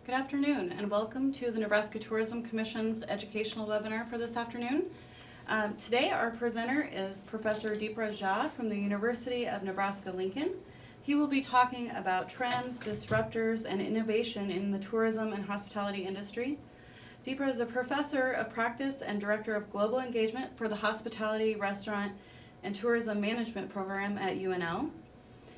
Good afternoon, and welcome to the Nebraska Tourism Commission's educational webinar for this afternoon. Today, our presenter is Professor Dipra Jha from the University of Nebraska-Lincoln. He will be talking about trends, disruptors, and innovation in the tourism and hospitality industry. Dipra is a professor of practice and director of global engagement for the Hospitality, Restaurant, and Tourism Management program at UNL.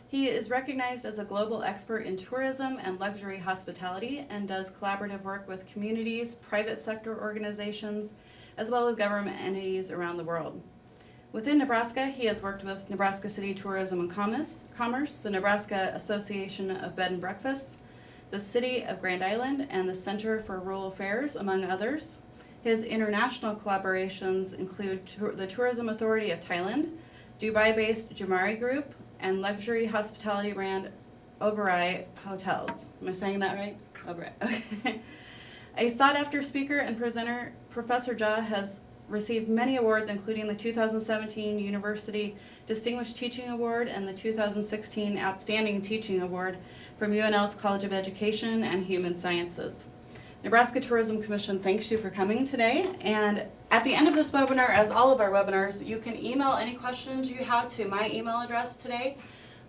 He is recognized as a global expert in tourism and luxury hospitality and does collaborative work with communities, private sector organizations, as well as government entities around the world. Within Nebraska, he has worked with Nebraska City Tourism and Commerce, the Nebraska Association of Bed and Breakfasts, the City of Grand Island, and the Center for Rural Affairs, among others. His international collaborations include the Tourism Authority of Thailand, Dubai-based Jamari Group, and luxury hospitality brand Oberoi Hotels. Am I saying that right? Oberoi. Okay. A sought-after speaker and presenter, Professor Jha has received many awards, including the 2017 University Distinguished Teaching Award and the 2016 Outstanding Teaching Award from UNL's College of Education and Human Sciences. Nebraska Tourism Commission thanks you for coming today. And at the end of this webinar, as all of our webinars, you can email any questions you have to my email address today.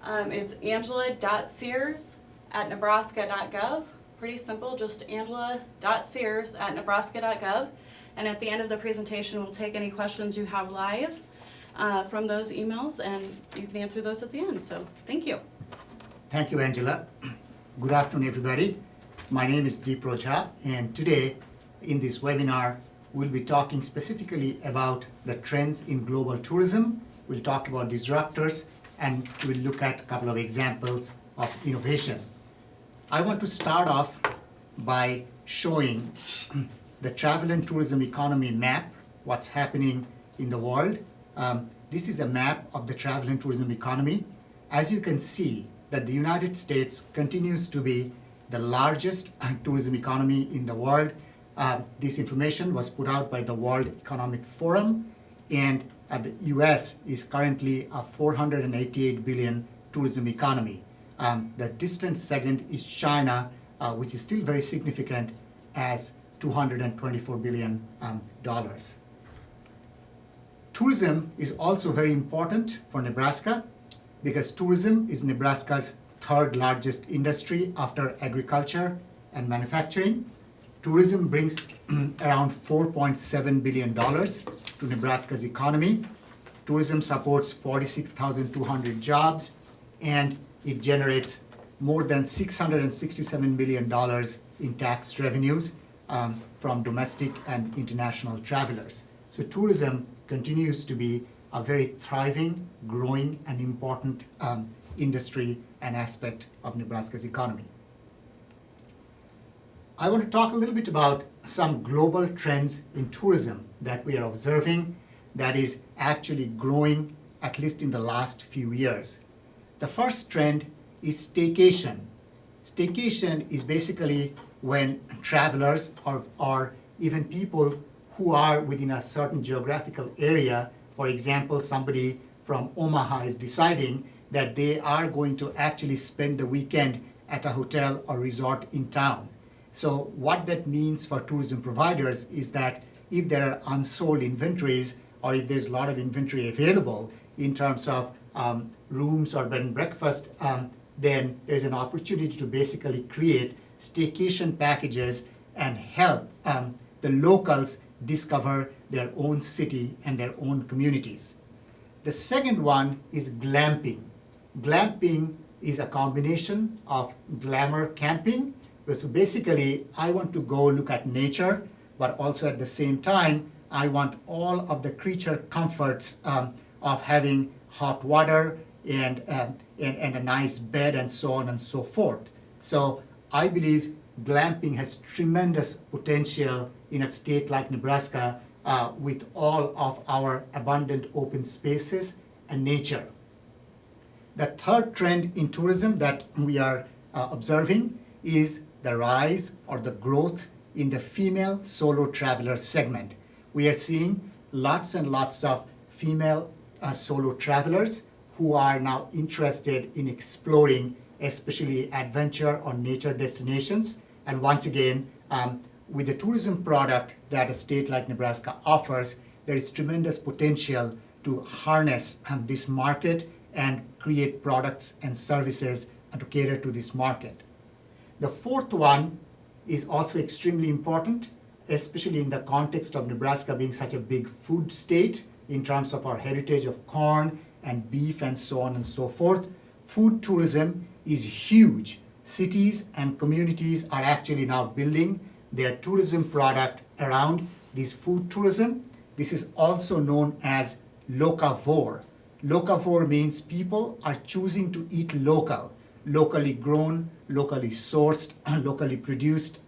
It's angela.sears@nebraska.gov. Pretty simple, just angela.sears@nebraska.gov. And at the end of the presentation, we'll take any questions you have live from those emails, and you can answer those at the end. So thank you. Thank you, Angela. Good afternoon, everybody. My name is Dipra Jha, and today in this webinar, we'll be talking specifically about the trends in global tourism. We'll talk about disruptors, and we'll look at a couple of examples of innovation. I want to start off by showing the travel and tourism economy map, what's happening in the world. This is a map of the travel and tourism economy. As you can see, that the United States continues to be the largest tourism economy in the world. This information was put out by the World Economic Forum, and the US is currently a 488 billion tourism economy. The distant second is China, which is still very significant as $224 billion. Tourism is also very important for Nebraska because tourism is Nebraska's third largest industry after agriculture and manufacturing. Tourism brings around $4.7 billion to Nebraska's economy. Tourism supports 46,200 jobs, and it generates more than $667 million in tax revenues from domestic and international travelers. So tourism continues to be a very thriving, growing, and important industry and aspect of Nebraska's economy. I want to talk a little bit about some global trends in tourism that we are observing that is actually growing, at least in the last few years. The first trend is staycation. Staycation is basically when travelers or even people who are within a certain geographical area, for example, somebody from Omaha is deciding that they are going to actually spend the weekend at a hotel or resort in town. So what that means for tourism providers is that if there are unsold inventories or if there's a lot of inventory available in terms of rooms or bed and breakfast, then there's an opportunity to basically create staycation packages and help the locals discover their own city and their own communities. The second one is glamping. Glamping is a combination of glamour camping. So basically, I want to go look at nature, but also at the same time, I want all of the creature comforts of having hot water and a nice bed and so on and so forth. So I believe glamping has tremendous potential in a state like Nebraska with all of our abundant open spaces and nature. The third trend in tourism that we are observing is the rise or the growth in the female solo traveler segment. We are seeing lots and lots of female solo travelers who are now interested in exploring especially adventure or nature destinations. And once again, with the tourism product that a state like Nebraska offers, there is tremendous potential to harness this market and create products and services to cater to this market. The fourth one is also extremely important, especially in the context of Nebraska being such a big food state in terms of our heritage of corn and beef and so on and so forth. Food tourism is huge. Cities and communities are actually now building their tourism product around this food tourism. This is also known as locavore. Locavore means people are choosing to eat local, locally grown, locally sourced, locally produced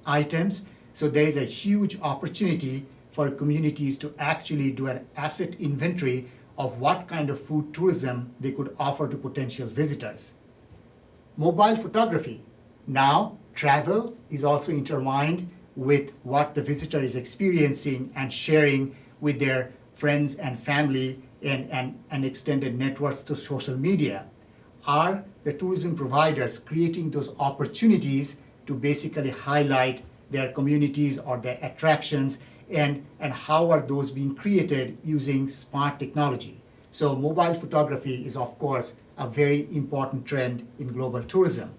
items. So there is a huge opportunity for communities to actually do an asset inventory of what kind of food tourism they could offer to potential visitors. Mobile photography. Now, travel is also intertwined with what the visitor is experiencing and sharing with their friends and family and extended networks to social media. Are the tourism providers creating those opportunities to basically highlight their communities or their attractions, and how are those being created using smart technology? So mobile photography is, of course, a very important trend in global tourism.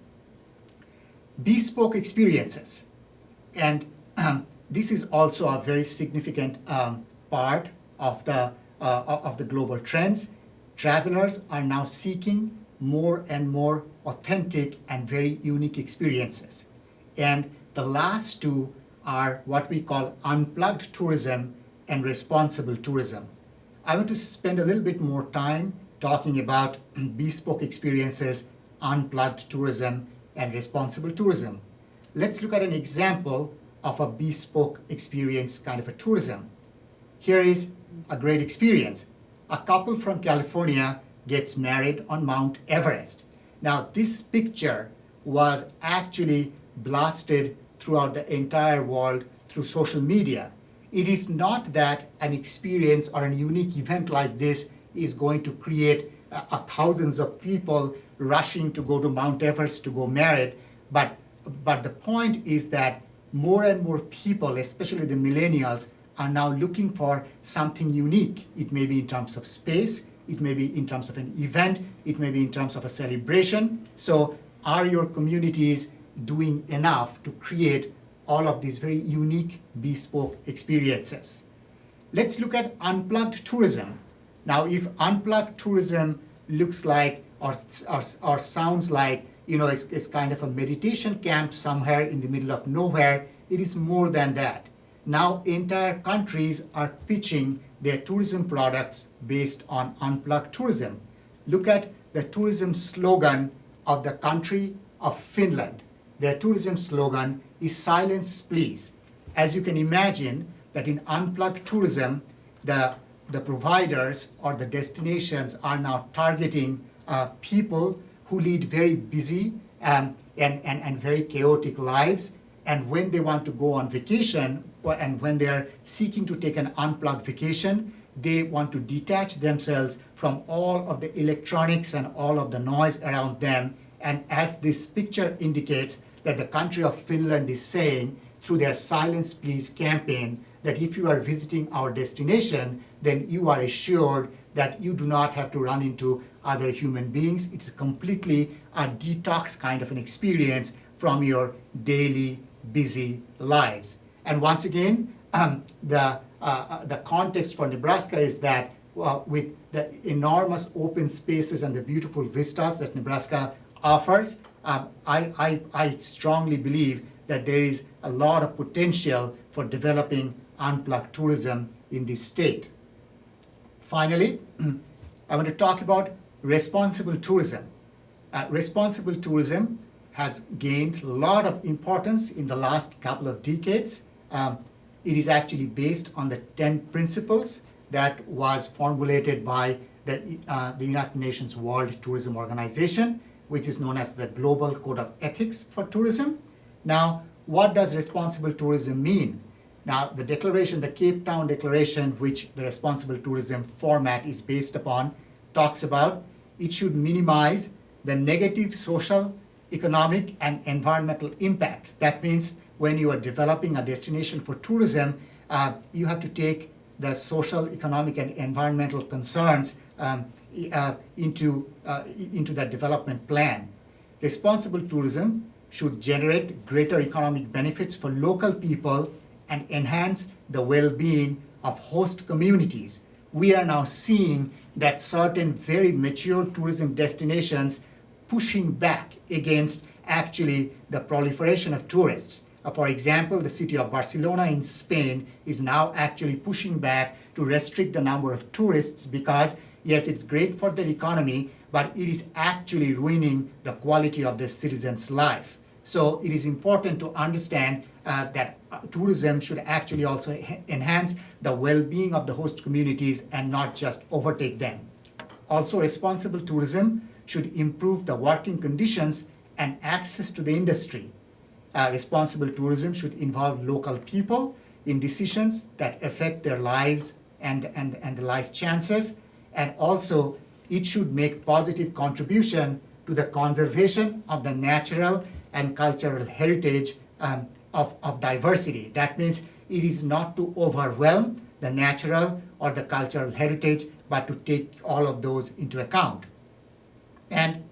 Bespoke experiences. And this is also a very significant part of the global trends. Travelers are now seeking more and more authentic and very unique experiences. And the last two are what we call unplugged tourism and responsible tourism. I want to spend a little bit more time talking about bespoke experiences, unplugged tourism, and responsible tourism. Let's look at an example of a bespoke experience kind of a tourism. Here is a great experience. A couple from California gets married on Mount Everest. Now, this picture was actually blasted throughout the entire world through social media. It is not that an experience or a unique event like this is going to create thousands of people rushing to go to Mount Everest to go married, but the point is that more and more people, especially the millennials, are now looking for something unique. It may be in terms of space, it may be in terms of an event, it may be in terms of a celebration. So are your communities doing enough to create all of these very unique bespoke experiences? Let's look at unplugged tourism. Now, if unplugged tourism looks like or sounds like, it's kind of a meditation camp somewhere in the middle of nowhere, it is more than that. Now, entire countries are pitching their tourism products based on unplugged tourism. Look at the tourism slogan of the country of Finland. Their tourism slogan is "Silence, Please." As you can imagine, that in unplugged tourism, the providers or the destinations are now targeting people who lead very busy and very chaotic lives. And when they want to go on vacation, and when they're seeking to take an unplugged vacation, they want to detach themselves from all of the electronics and all of the noise around them. And as this picture indicates, that the country of Finland is saying through their Silence Please campaign, that if you are visiting our destination, then you are assured that you do not have to run into other human beings. It's completely a detox kind of an experience from your daily busy lives. And once again, the context for Nebraska is that with the enormous open spaces and the beautiful vistas that Nebraska offers, I strongly believe that there is a lot of potential for developing unplugged tourism in this state. Finally, I want to talk about responsible tourism. Responsible tourism has gained a lot of importance in the last couple of decades. It is actually based on the 10 principles that was formulated by the United Nations World Tourism Organization, which is known as the Global Code of Ethics for Tourism. Now, what does responsible tourism mean? Now, the declaration, the Cape Town Declaration, which the responsible tourism format is based upon, talks about it should minimize the negative social economic and environmental impacts. That means when you are developing a destination for tourism, you have to take the social, economic, and environmental concerns into that development plan. Responsible tourism should generate greater economic benefits for local people and enhance the well-being of host communities. We are now seeing that certain very mature tourism destinations pushing back against actually the proliferation of tourists. For example, the city of Barcelona in Spain is now actually pushing back to restrict the number of tourists because, yes, it's great for their economy, but it is actually ruining the quality of the citizens' life. So it is important to understand that tourism should actually also enhance the well-being of the host communities and not just overtake them. Also, responsible tourism should improve the working conditions and access to the industry. Responsible tourism should involve local people in decisions that affect their lives and the life chances, and also it should make positive contribution to the conservation of the natural and cultural heritage of diversity. That means it is not to overwhelm the natural or the cultural heritage, but to take all of those into account. And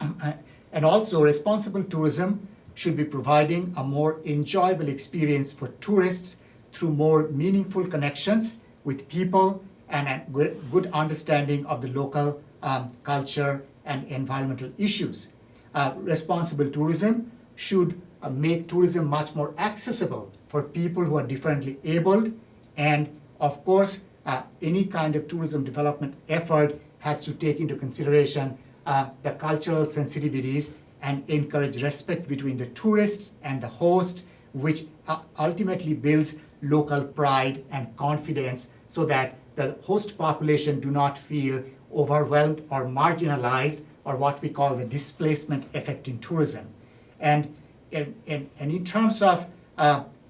also, responsible tourism should be providing a more enjoyable experience for tourists through more meaningful connections with people and a good understanding of the local culture and environmental issues. Responsible tourism should make tourism much more accessible for people who are differently abled, and of course, any kind of tourism development effort has to take into consideration the cultural sensitivities and encourage respect between the tourists and the host, which ultimately builds local pride and confidence so that the host population do not feel overwhelmed or marginalized, or what we call the displacement effect in tourism. And in terms of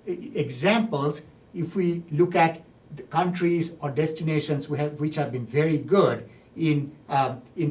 examples, if we look at the countries or destinations which have been very good in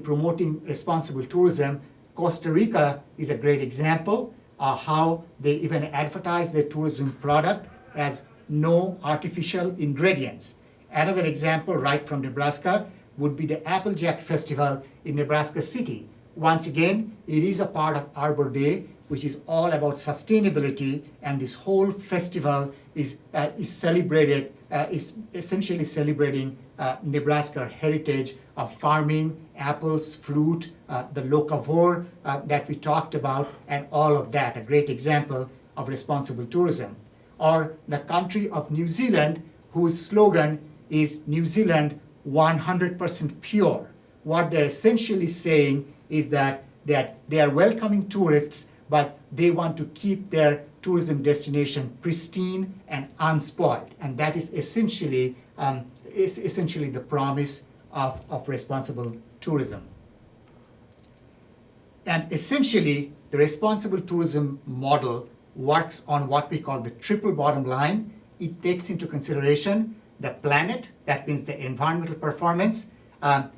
promoting responsible tourism, Costa Rica is a great example of how they even advertise their tourism product as no artificial ingredients. Another example right from Nebraska would be the Applejack Festival in Nebraska City. Once again, it is a part of Arbor Day, which is all about sustainability, and this whole festival is celebrated, is essentially celebrating Nebraska heritage of farming, apples, fruit, the locavore that we talked about, and all of that, a great example of responsible tourism. Or the country of New Zealand, whose slogan is New Zealand 100% pure. What they're essentially saying is that they are welcoming tourists, but they want to keep their tourism destination pristine and unspoiled. And that is essentially the promise of responsible tourism. And essentially, the responsible tourism model works on what we call the triple bottom line. It takes into consideration the planet, that means the environmental performance.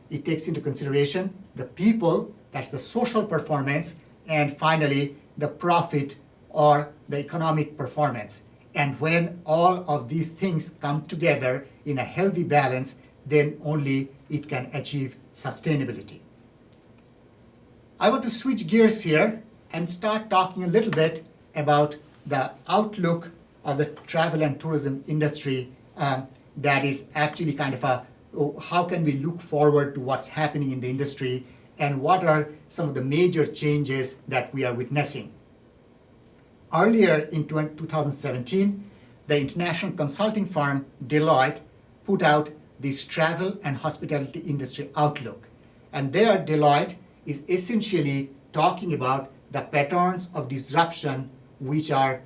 It takes into consideration the people, that's the social performance, and finally, the profit or the economic performance. And when all of these things come together in a healthy balance, then only it can achieve sustainability. I want to switch gears here and start talking a little bit about the outlook of the travel and tourism industry that is actually kind of how can we look forward to what's happening in the industry and what are some of the major changes that we are witnessing. Earlier in 2017, the international consulting firm Deloitte put out this travel and hospitality industry outlook. And there, Deloitte is essentially talking about the patterns of disruption which are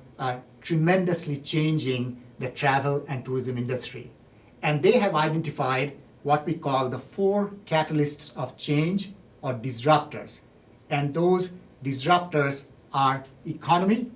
tremendously changing the travel and tourism industry. And they have identified what we call the 4 catalysts of change or disruptors. And those disruptors are economy,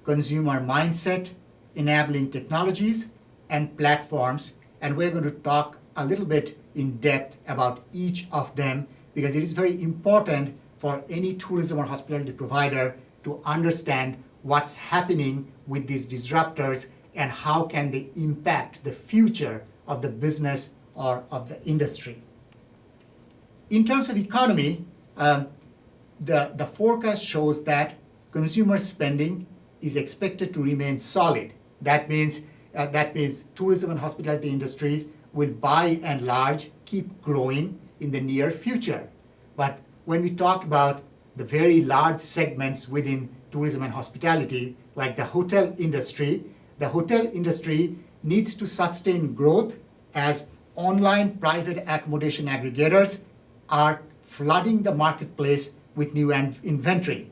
consumer mindset, enabling technologies, and platforms. And we're going to talk a little bit in depth about each of them because it is very important for any tourism or hospitality provider to understand what's happening with these disruptors and how can they impact the future of the business or of the industry. In terms of economy, the forecast shows that consumer spending is expected to remain solid. That means tourism and hospitality industries will by and large keep growing in the near future. But when we talk about the very large segments within tourism and hospitality, like the hotel industry needs to sustain growth as online private accommodation aggregators are flooding the marketplace with new inventory.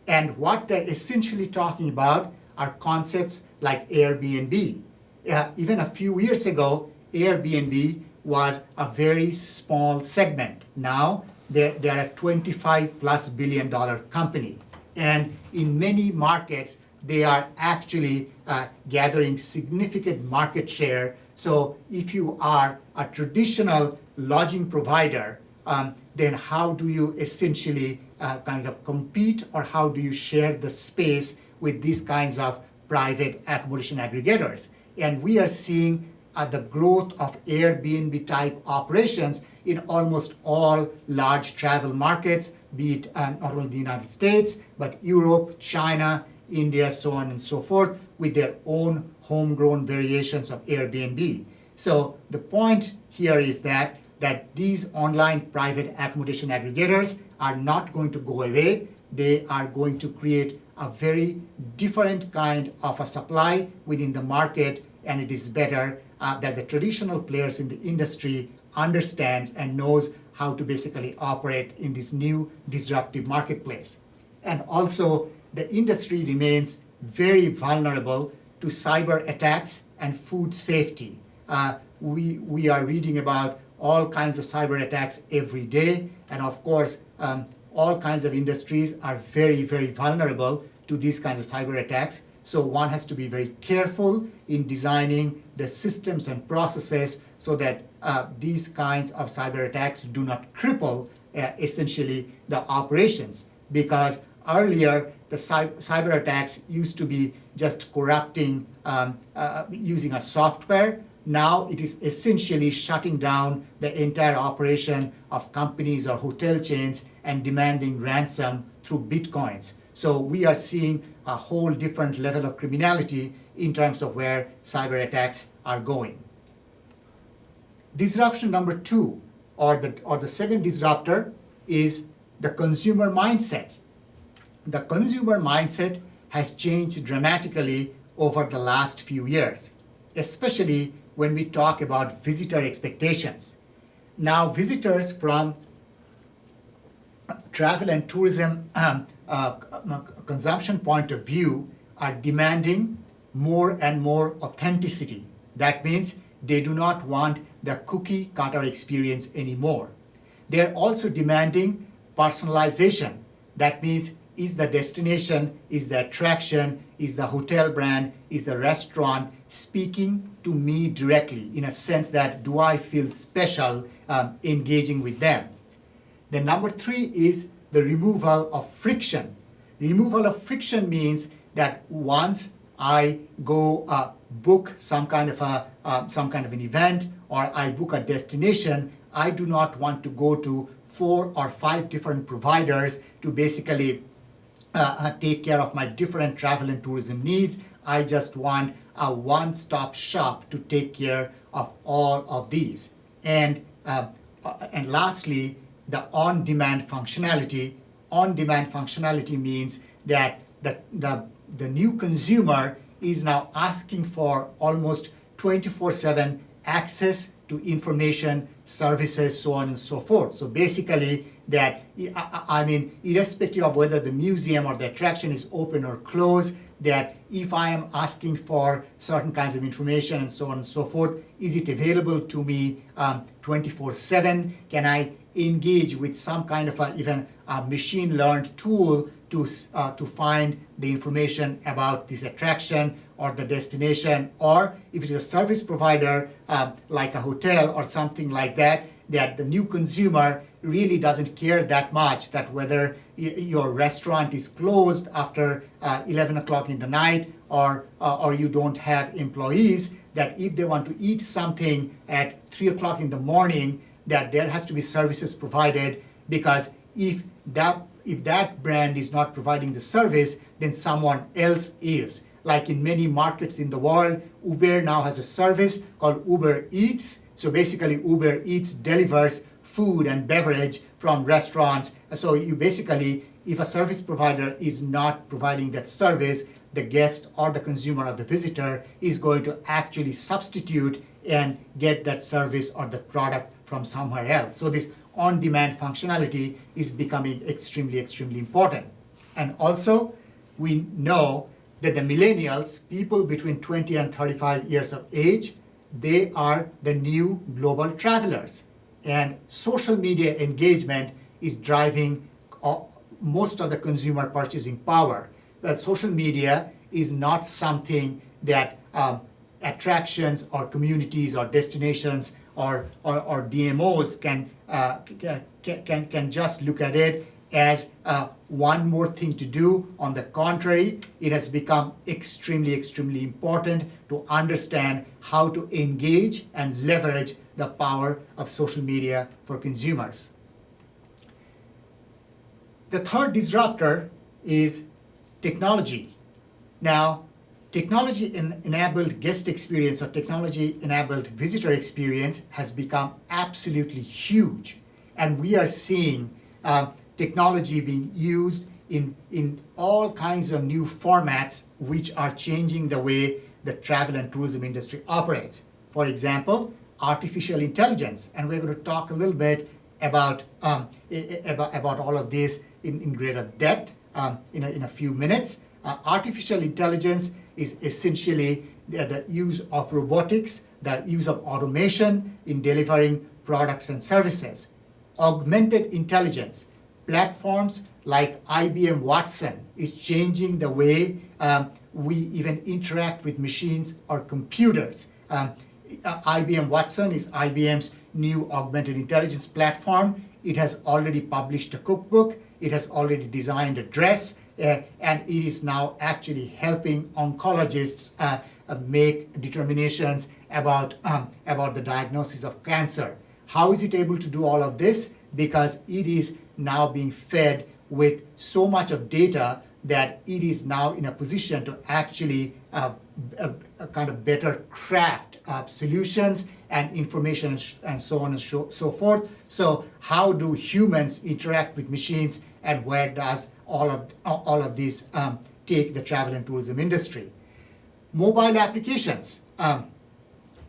And what they're essentially talking about are concepts like Airbnb. Even a few years ago, Airbnb was a very small segment. Now they're a $25+ billion company. And in many markets, they are actually gathering significant market share. So if you are a traditional lodging provider, then how do you essentially kind of compete, or how do you share the space with these kinds of private accommodation aggregators? And we are seeing the growth of Airbnb type operations in almost all large travel markets, be it not only the United States, but Europe, China, India, so on and so forth, with their own homegrown variations of Airbnb. So the point here is that these online private accommodation aggregators are not going to go away. They are going to create a very different kind of a supply within the market, and it is better that the traditional players in the industry understands and knows how to basically operate in this new disruptive marketplace. And also, the industry remains very vulnerable to cyber attacks and food safety. We are reading about all kinds of cyber attacks every day, and of course, all kinds of industries are very, very vulnerable to these kinds of cyber attacks. So one has to be very careful in designing the systems and processes so that these kinds of cyber attacks do not cripple essentially the operations. Because earlier, the cyber attacks used to be just corrupting using a software. Now it is essentially shutting down the entire operation of companies or hotel chains and demanding ransom through bitcoins. So we are seeing a whole different level of criminality in terms of where cyber attacks are going. Disruption number 2, or the second disruptor, is the consumer mindset. The consumer mindset has changed dramatically over the last few years, especially when we talk about visitor expectations. Now, visitors from travel and tourism consumption point of view are demanding more and more authenticity. That means they do not want the cookie cutter experience anymore. They're also demanding personalization. That means, is the destination, is the attraction, is the hotel brand, is the restaurant speaking to me directly, in a sense that do I feel special engaging with them? The number 3 is the removal of friction. Removal of friction means that once I go book some kind of an event, or I book a destination, I do not want to go to 4 or 5 different providers to basically take care of my different travel and tourism needs. I just want a one-stop shop to take care of all of these. And lastly, the on-demand functionality. On-demand functionality means that the new consumer is now asking for almost 24/7 access to information, services, so on and so forth. So basically, that, I mean, irrespective of whether the museum or the attraction is open or closed, that if I am asking for certain kinds of information and so on and so forth, is it available to me 24/7? Can I engage with some kind of even a machine learned tool to find the information about this attraction or the destination? Or if it's a service provider like a hotel or something like that, that the new consumer really doesn't care that much that whether your restaurant is closed after 11 o'clock in the night or you don't have employees, that if they want to eat something at 3 o'clock in the morning, that there has to be services provided, because if that brand is not providing the service, then someone else is. Like in many markets in the world, Uber now has a service called Uber Eats. So basically Uber Eats delivers food and beverage from restaurants. So you basically, if a service provider is not providing that service, the guest or the consumer or the visitor is going to actually substitute and get that service or the product from somewhere else. So this on-demand functionality is becoming extremely, extremely important. And also, we know that the millennials, people between 20 and 35 years of age, they are the new global travelers. And social media engagement is driving most of the consumer purchasing power. But social media is not something that attractions or communities or destinations or DMOs can just look at it as one more thing to do. On the contrary, it has become extremely, extremely important to understand how to engage and leverage the power of social media for consumers. The third disruptor is technology. Now, technology-enabled guest experience or technology-enabled visitor experience has become absolutely huge. And we are seeing technology being used in all kinds of new formats which are changing the way the travel and tourism industry operates. For example, artificial intelligence. And we're going to talk a little bit about all of this in greater depth in a few minutes. Artificial intelligence is essentially the use of robotics, the use of automation in delivering products and services. Augmented intelligence, platforms like IBM Watson is changing the way we even interact with machines or computers. IBM Watson is IBM's new augmented intelligence platform. It has already published a cookbook. It has already designed a dress. And it is now actually helping oncologists make determinations about the diagnosis of cancer. How is it able to do all of this? Because it is now being fed with so much of data that it is now in a position to actually kind of better craft solutions and information and so on and so forth. So how do humans interact with machines, and where does all of this take the travel and tourism industry? Mobile applications.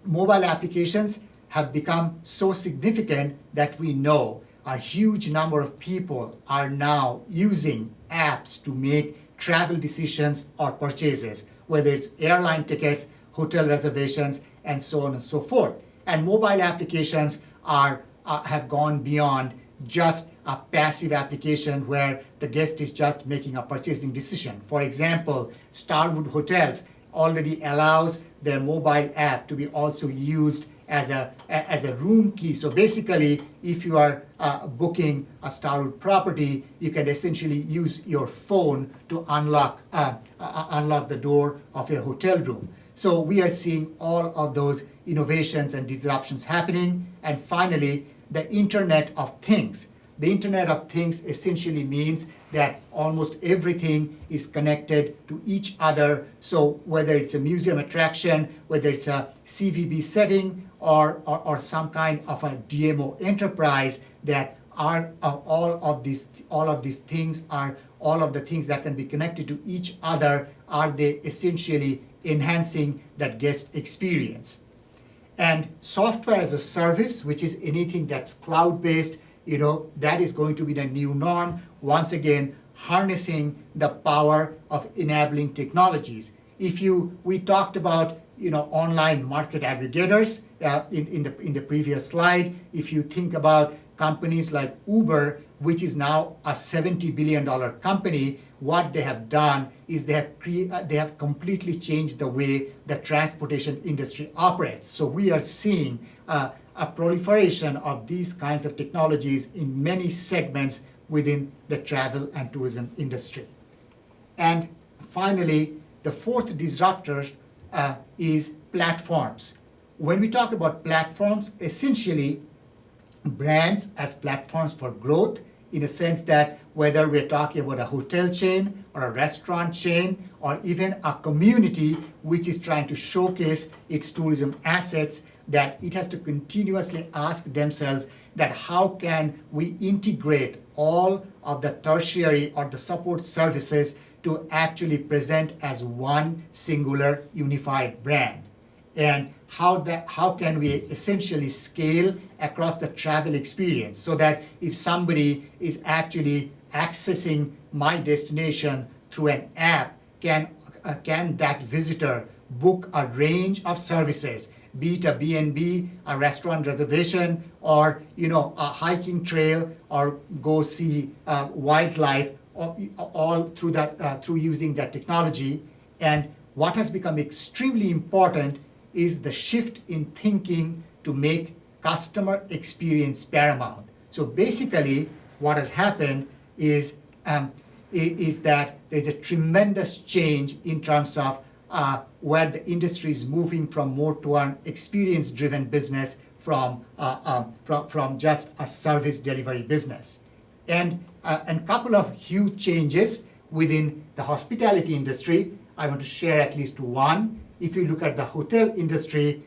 Mobile applications have become so significant that we know a huge number of people are now using apps to make travel decisions or purchases, whether it's airline tickets, hotel reservations, and so on and so forth. And mobile applications have gone beyond just a passive application where the guest is just making a purchasing decision. For example, Starwood Hotels already allows their mobile app to be also used as a room key. So basically, if you are booking a Starwood property, you can essentially use your phone to unlock the door of your hotel room. So we are seeing all of those innovations and disruptions happening. And finally, the Internet of Things. The Internet of Things essentially means that almost everything is connected to each other. So whether it's a museum attraction, whether it's a CVB setting, or some kind of a DMO enterprise, that are all of these things are all of the things that can be connected to each other. Are they essentially enhancing that guest experience? And software as a service, which is anything that's cloud-based, that is going to be the new norm. Once again, harnessing the power of enabling technologies. We talked about online market aggregators in the previous slide. If you think about companies like Uber, which is now a $70 billion company, what they have done is they have completely changed the way the transportation industry operates. So we are seeing a proliferation of these kinds of technologies in many segments within the travel and tourism industry. And finally, the fourth disruptor is platforms. When we talk about platforms, essentially brands as platforms for growth, in a sense that whether we're talking about a hotel chain or a restaurant chain or even a community which is trying to showcase its tourism assets, that it has to continuously ask themselves that how can we integrate all of the tertiary or the support services to actually present as one singular unified brand, and how can we essentially scale across the travel experience so that if somebody is actually accessing my destination through an app, can that visitor book a range of services, be it a B&B, a restaurant reservation, or a hiking trail, or go see wildlife, all through that through using that technology. And what has become extremely important is the shift in thinking to make customer experience paramount. So basically, what has happened is that there's a tremendous change in terms of where the industry is moving from more to an experience-driven business from just a service delivery business. And a couple of huge changes within the hospitality industry. I want to share at least one. If you look at the hotel industry,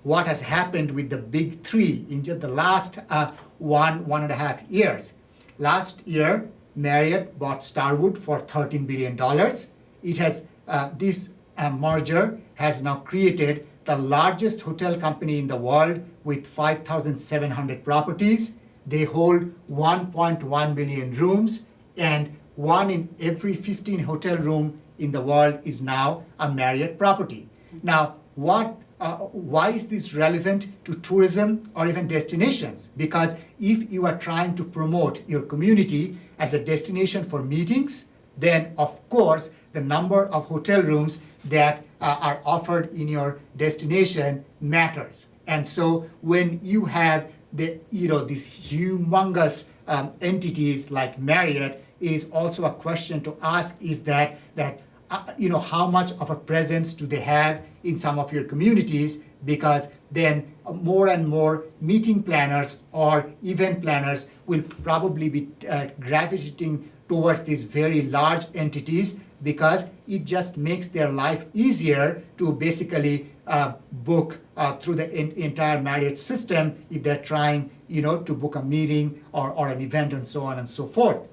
what has happened with the big three in just the last 1.5 years. Last year, Marriott bought Starwood for $13 billion. It has this merger has now created the largest hotel company in the world with 5,700 properties. They hold 1.1 million rooms, and 1 in every 15 hotel room in the world is now a Marriott property. Now, why is this relevant to tourism or even destinations? Because if you are trying to promote your community as a destination for meetings, then of course the number of hotel rooms that are offered in your destination matters. And so when you have these humongous entities like Marriott, it is also a question to ask is that how much of a presence do they have in some of your communities, because then more and more meeting planners or event planners will probably be gravitating towards these very large entities, because it just makes their life easier to basically book through the entire Marriott system if they're trying to book a meeting or an event and so on and so forth.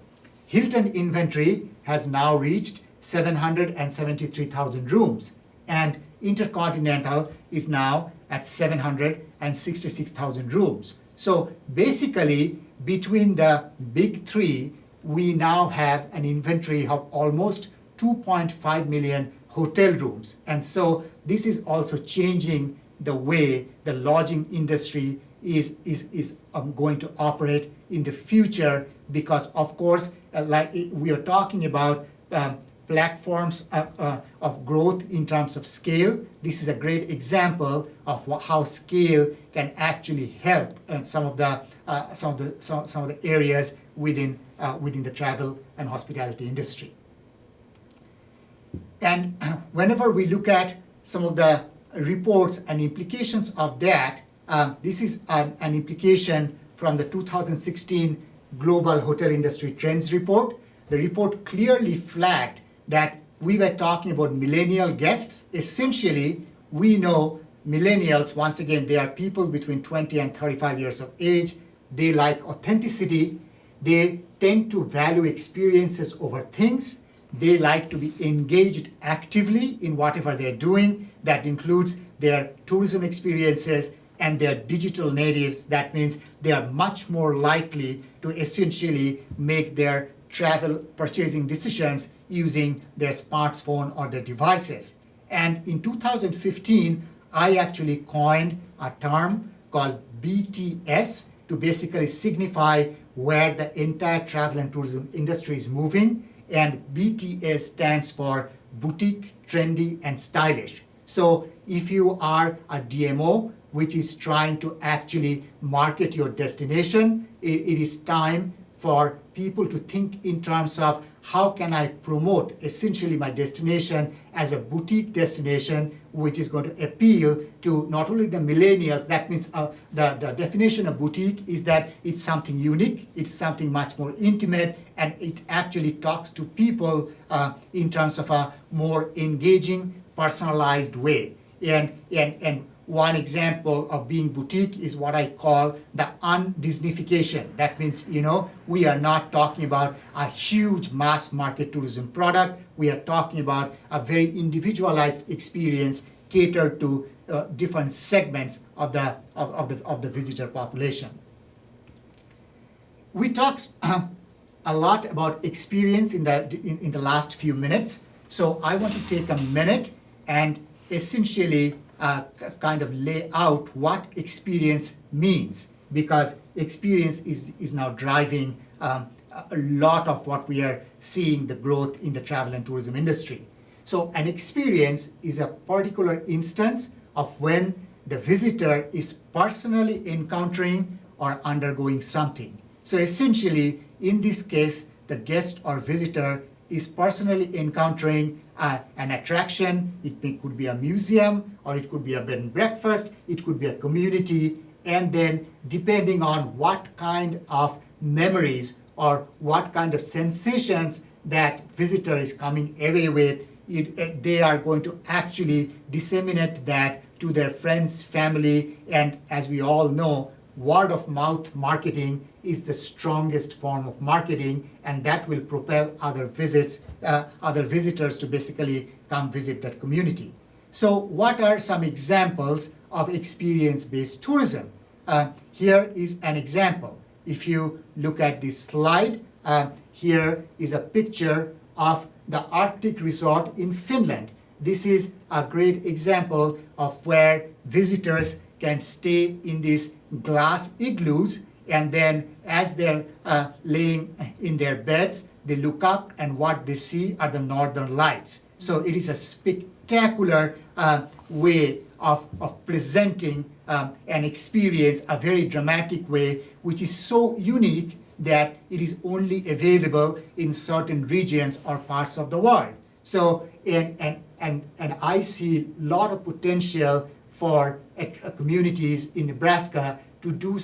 Hilton inventory has now reached 773,000 rooms, and Intercontinental is now at 766,000 rooms. So basically, between the big three, we now have an inventory of almost 2.5 million hotel rooms. And so this is also changing the way the lodging industry is going to operate in the future, because of course, like we are talking about platforms of growth in terms of scale. This is a great example of how scale can actually help some of the areas within the travel and hospitality industry. And whenever we look at some of the reports and implications of that, this is an implication from the 2016 Global Hotel Industry Trends Report. The report clearly flagged that we were talking about millennial guests. Essentially, we know millennials, once again, they are people between 20 and 35 years of age. They like authenticity. They tend to value experiences over things. They like to be engaged actively in whatever they're doing. That includes their tourism experiences, and they're digital natives. That means they are much more likely to essentially make their travel purchasing decisions using their smartphone or their devices. And in 2015, I actually coined a term called BTS to basically signify where the entire travel and tourism industry is moving. And BTS stands for boutique, trendy, and stylish. So if you are a DMO, which is trying to actually market your destination. It is time for people to think in terms of how can I promote essentially my destination as a boutique destination, which is going to appeal to not only the millennials. That means the definition of boutique is that it's something unique, it's something much more intimate, and it actually talks to people in terms of a more engaging, personalized way. And one example of being boutique is what I call the undisneyfication. That means, we are not talking about a huge mass market tourism product. We are talking about a very individualized experience catered to different segments of the visitor population. We talked a lot about experience in the last few minutes. So I want to take a minute and essentially kind of lay out what experience means, because experience is now driving a lot of what we are seeing the growth in the travel and tourism industry. So an experience is a particular instance of when the visitor is personally encountering or undergoing something. So essentially, in this case, the guest or visitor is personally encountering an attraction. It could be a museum, or it could be a bed and breakfast, it could be a community, and then depending on what kind of memories or what kind of sensations that visitor is coming away with, they are going to actually disseminate that to their friends, family, and as we all know, word of mouth marketing is the strongest form of marketing, and that will propel other visitors to basically come visit that community. So what are some examples of experience-based tourism? Here is an example. If you look at this slide, here is a picture of the Arctic resort in Finland. This is a great example of where visitors can stay in these glass igloos, and then as they're laying in their beds, they look up and what they see are the northern lights. So it is a spectacular way of presenting an experience, a very dramatic way, which is so unique that it is only available in certain regions or parts of the world. So and I see a lot of potential for communities in Nebraska to do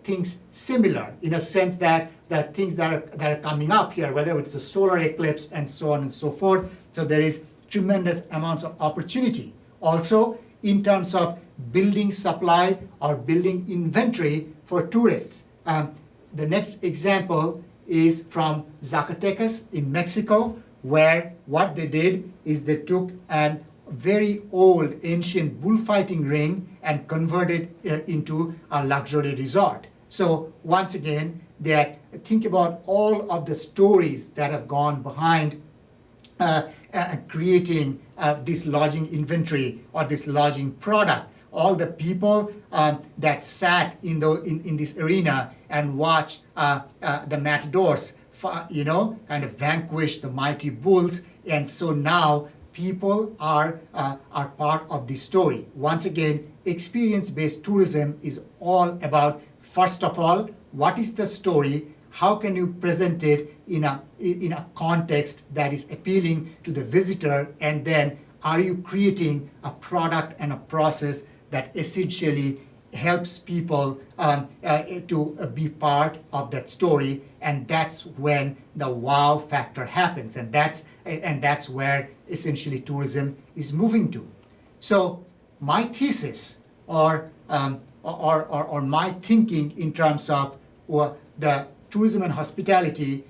things similar, in a sense that the things that are coming up here, whether it's a solar eclipse and so on and so forth. So there is tremendous amounts of opportunity. Also, in terms of building supply or building inventory for tourists. The next example is from Zacatecas in Mexico, where what they did is they took an very old ancient bullfighting ring and converted into a luxury resort. So once again, think about all of the stories that have gone behind creating this lodging inventory or this lodging product. All the people that sat in this arena and watched the matadors, kind of vanquish the mighty bulls, and so now people are part of this story. Once again, experience-based tourism is all about, first of all, what is the story? How can you present it in a context that is appealing to the visitor? And then, are you creating a product and a process that essentially helps people to be part of that story? And that's when the wow factor happens, and that's where essentially tourism is moving to. So my thesis or my thinking in terms of the tourism and hospitality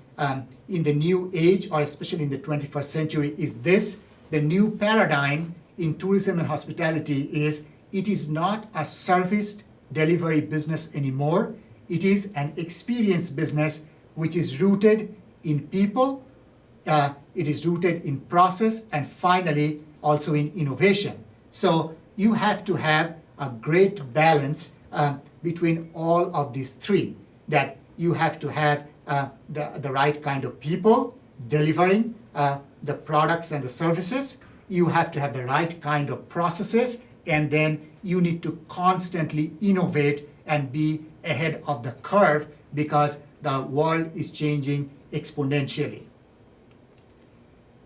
in the new age, or especially in the 21st century, is this: the new paradigm in tourism and hospitality is it is not a service delivery business anymore. It is an experience business which is rooted in people, it is rooted in process, and finally also in innovation. So you have to have a great balance between all of these three, that you have to have the right kind of people delivering the products and the services, you have to have the right kind of processes, and then you need to constantly innovate and be ahead of the curve because the world is changing exponentially.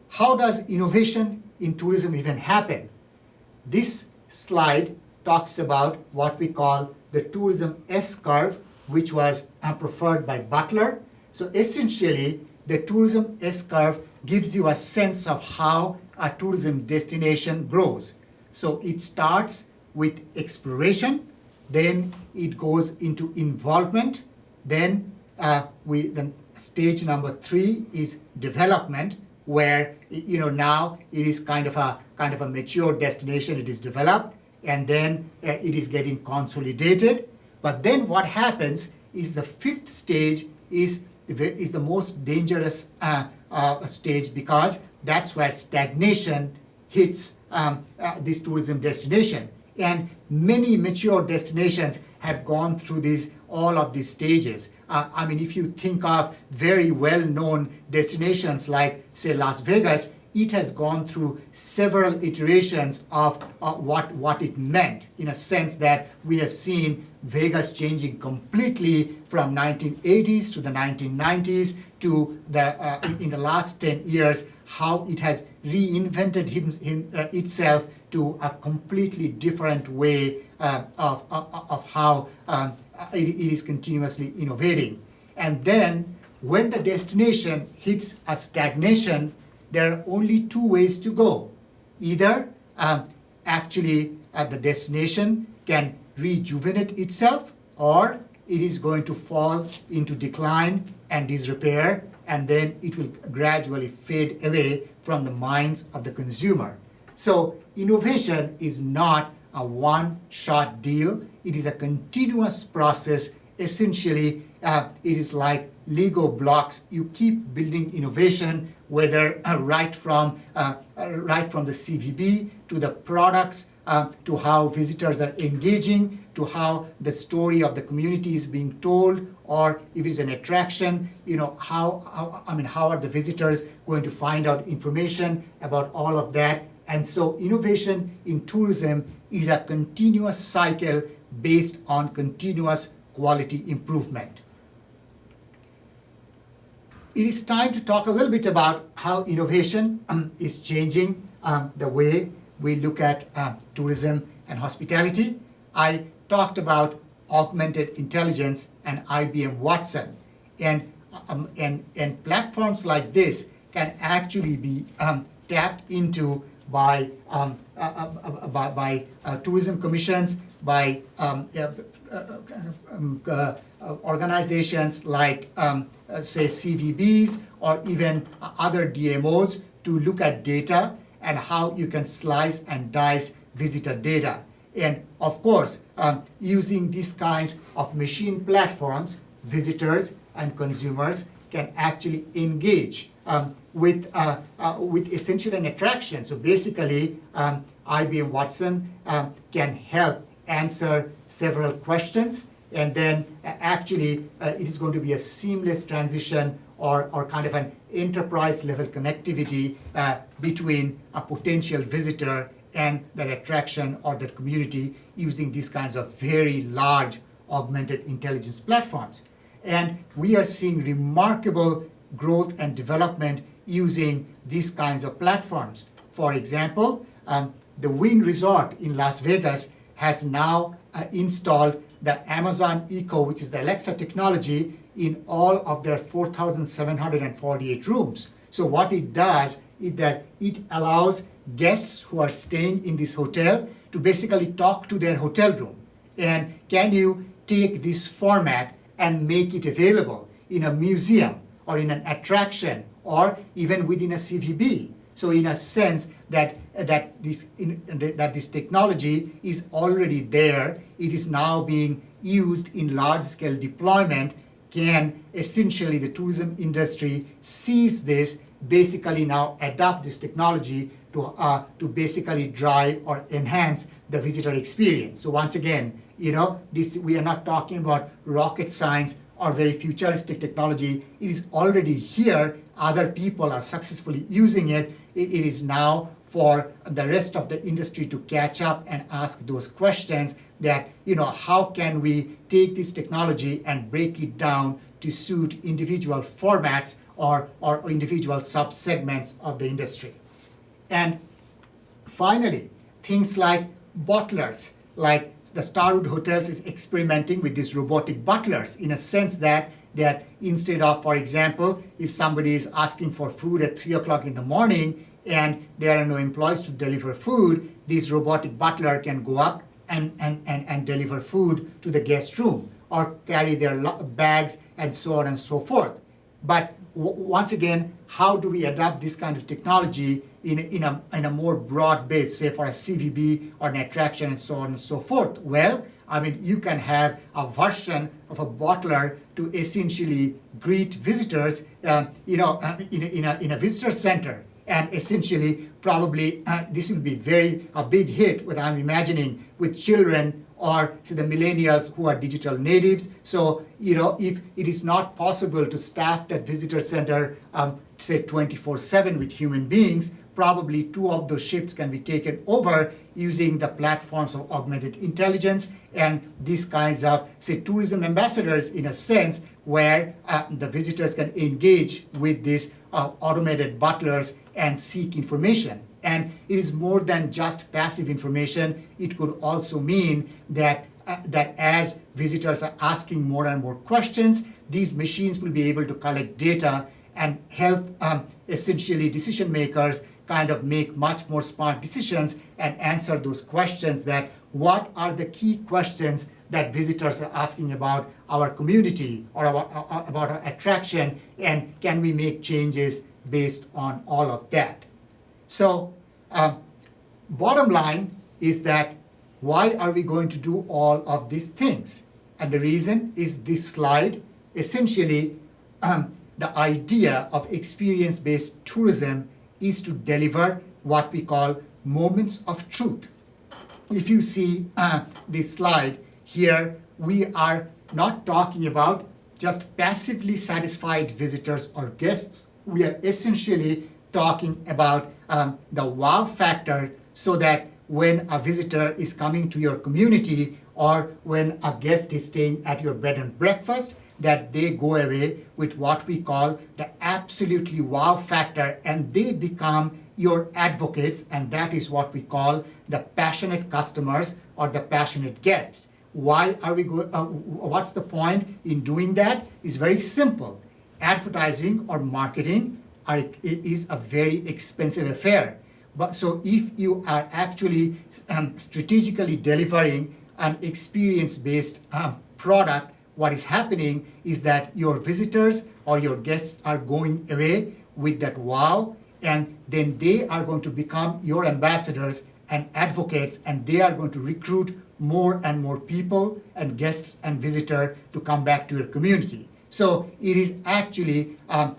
How does innovation in tourism even happen? This slide talks about what we call the tourism S-curve, which was preferred by Butler. So essentially, the tourism S-curve gives you a sense of how a tourism destination grows. So it starts with exploration, then it goes into involvement, then stage number 3 is development, where now it is kind of a mature destination. It is developed, and then it is getting consolidated. But then what happens is the 5th stage is the most dangerous stage, because that's where stagnation hits this tourism destination. And many mature destinations have gone through all of these stages. If you think of very well-known destinations like, say, Las Vegas, it has gone through several iterations of what it meant, in a sense that we have seen Vegas changing completely from 1980s to the 1990s to in the last 10 years, how it has reinvented itself to a completely different way of how it is continuously innovating. And then when the destination hits a stagnation, there are only 2 ways to go. Either the destination can rejuvenate itself, or it is going to fall into decline and disrepair, and then it will gradually fade away from the minds of the consumer. So innovation is not a one-shot deal. It is a continuous process. Essentially, it is like Lego blocks. You keep building innovation, whether right from the CVB to the products, to how visitors are engaging, to how the story of the community is being told, or if it's an attraction, how are the visitors going to find out information about all of that. And so innovation in tourism is a continuous cycle based on continuous quality improvement. It is time to talk a little bit about how innovation is changing the way we look at tourism and hospitality. I talked about augmented intelligence and IBM Watson, and platforms like this can actually be tapped into by tourism commissions, by organizations like say CVBs, or even other DMOs, to look at data and how you can slice and dice visitor data. And of course, using these kinds of machine platforms, visitors and consumers can actually engage with essentially an attraction. So basically, IBM Watson can help answer several questions, and then it is going to be a seamless transition, or kind of an enterprise level connectivity between a potential visitor and that attraction or that community, using these kinds of very large augmented intelligence platforms. And we are seeing remarkable growth and development using these kinds of platforms. For example, the Wynn Resort in Las Vegas has now installed the Amazon Echo, which is the Alexa technology, in all of their 4,748 rooms. So what it does is that it allows guests who are staying in this hotel to basically talk to their hotel room. And can you take this format and make it available in a museum or in an attraction or even within a CVB? So in a sense that this technology is already there, it is now being used in large-scale deployment. Can essentially the tourism industry seize this, basically now adopt this technology to basically drive or enhance the visitor experience? So once again, we are not talking about rocket science or very futuristic technology. It is already here. Other people are successfully using it. It is now for the rest of the industry to catch up and ask those questions that, how can we take this technology and break it down to suit individual formats or individual subsegments of the industry. And finally, things like butlers, like the Starwood Hotels is experimenting with these robotic butlers in a sense that instead of, for example, if somebody is asking for food at 3 o'clock in the morning and there are no employees to deliver food, this robotic butler can go up and deliver food to the guest room or carry their bags and so on and so forth. But once again, how do we adopt this kind of technology in a more broad base, say for a CVB or an attraction and so on and so forth? Well, you can have a version of a butler to essentially greet visitors, in a visitor center, and essentially probably this will be a big hit. What I'm imagining with children or say the millennials who are digital natives. So if it is not possible to staff that visitor center, say 24/7 with human beings, probably 2 of those shifts can be taken over using the platforms of augmented intelligence and these kinds of, say, tourism ambassadors in a sense where the visitors can engage with these automated butlers and seek information. And it is more than just passive information. It could also mean that as visitors are asking more and more questions, these machines will be able to collect data and help essentially decision makers kind of make much more smart decisions and answer those questions that what are the key questions that visitors are asking about our community or about our attraction, and can we make changes based on all of that. So bottom line is that why are we going to do all of these things? And the reason is this slide. Essentially, the idea of experience-based tourism is to deliver what we call moments of truth. If you see this slide here, we are not talking about just passively satisfied visitors or guests. We are essentially talking about the wow factor, so that when a visitor is coming to your community or when a guest is staying at your bed and breakfast, that they go away with what we call the absolutely wow factor, and they become your advocates, and that is what we call the passionate customers or the passionate guests. Why are we what's the point in doing that? It's very simple. Advertising or marketing is a very expensive affair. But so if you are actually strategically delivering an experience-based product, what is happening is that your visitors or your guests are going away with that wow, and then they are going to become your ambassadors and advocates, and they are going to recruit more and more people and guests and visitors to come back to your community. So it is actually a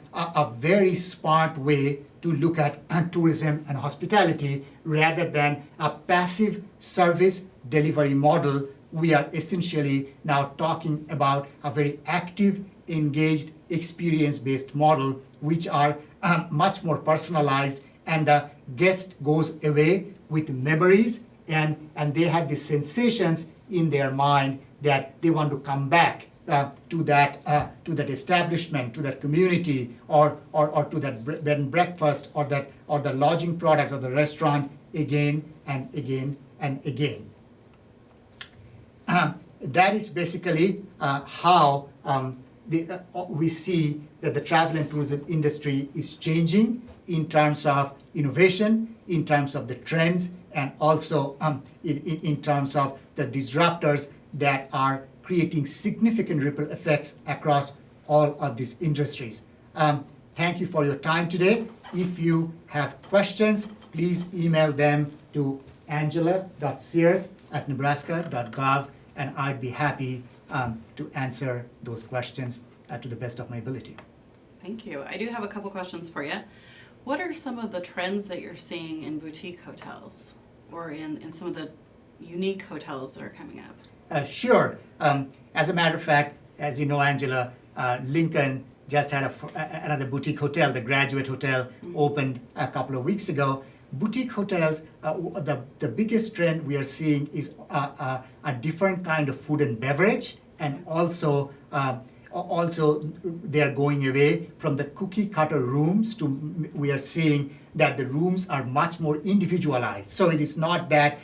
very smart way to look at tourism and hospitality rather than a passive service delivery model. We are essentially now talking about a very active, engaged, experience-based model, which are much more personalized, and the guest goes away with memories, and they have the sensations in their mind that they want to come back to that establishment, to that community, or to that bed and breakfast, or the lodging product or the restaurant again and again and again. That is basically how we see that the travel and tourism industry is changing in terms of innovation, in terms of the trends, and also in terms of the disruptors that are creating significant ripple effects across all of these industries. Thank you for your time today. If you have questions, please email them to angela.sears@nebraska.gov, and I'd be happy to answer those questions to the best of my ability. Thank you. I do have a couple questions for you. What are some of the trends that you're seeing in boutique hotels or in some of the unique hotels that are coming up? Sure. As a matter of fact, as you know, Angela, Lincoln just had another boutique hotel, the Graduate Hotel, opened a couple of weeks ago. boutique hotels, the biggest trend we are seeing is a different kind of food and beverage, and also they are going away from the cookie cutter rooms to we are seeing that the rooms are much more individualized. So it is not that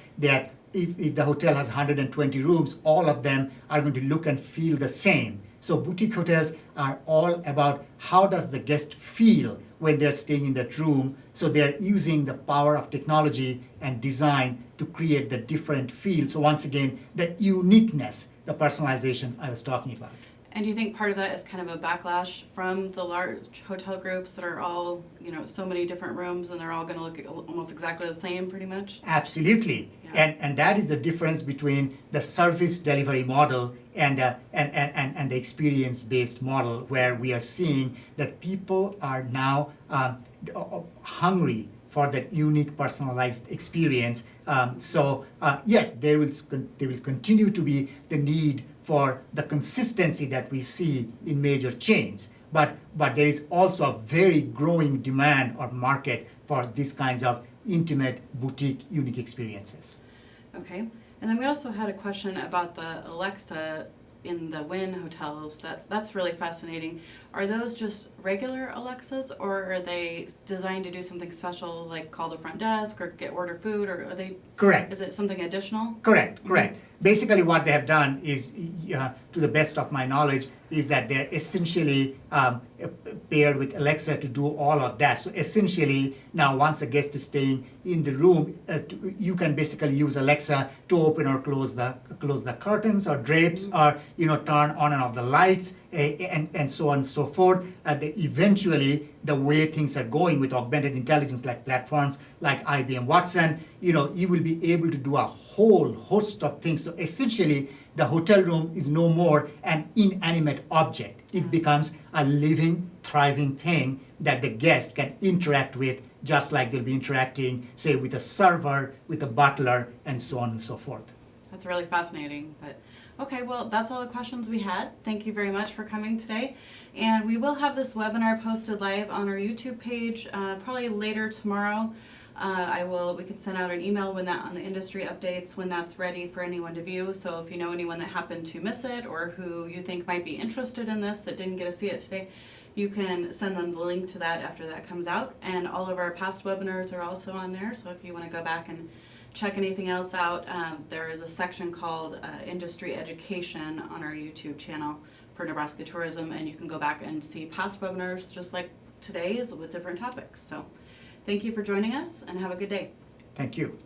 if the hotel has 120 rooms, all of them are going to look and feel the same. So boutique hotels are all about how does the guest feel when they're staying in that room. So they're using the power of technology and design to create the different feel. So once again, the uniqueness, the personalization I was talking about. And do you think part of that is kind of a backlash from the large hotel groups that are all, so many different rooms and they're all going to look almost exactly the same pretty much? Absolutely. Yeah. And that is the difference between the service delivery model and the experience-based model, where we are seeing that people are now hungry for that unique personalized experience. Yes, there will continue to be the need for the consistency that we see in major chains. But there is also a very growing demand or market for these kinds of intimate, boutique, unique experiences. Okay. And then we also had a question about the Alexa in the Wynn hotels. That's really fascinating. Are those just regular Alexas, or are they designed to do something special, like call the front desk or order food, or are they? Correct. Is it something additional? Correct. Basically what they have done is, to the best of my knowledge, is that they're essentially paired with Alexa to do all of that. So essentially, now once a guest is staying in the room, you can basically use Alexa to open or close the curtains or drapes, or turn on and off the lights, and so on and so forth. Eventually, the way things are going with augmented intelligence, like platforms like IBM Watson, you will be able to do a whole host of things. So essentially, the hotel room is no more an inanimate object. It becomes a living, thriving thing that the guest can interact with, just like they'll be interacting, say, with a server, with a butler, and so on and so forth. That's really fascinating. But okay, well, that's all the questions we had. Thank you very much for coming today. And we will have this webinar posted live on our YouTube page probably later tomorrow. We can send out an email on the industry updates when that's ready for anyone to view. So if you know anyone that happened to miss it, or who you think might be interested in this that didn't get to see it today, you can send them the link to that after that comes out. And all of our past webinars are also on there. So if you want to go back and check anything else out, there is a section called Industry Education on our YouTube channel for Nebraska Tourism, and you can go back and see past webinars just like today's with different topics. So thank you for joining us, and have a good day. Thank you.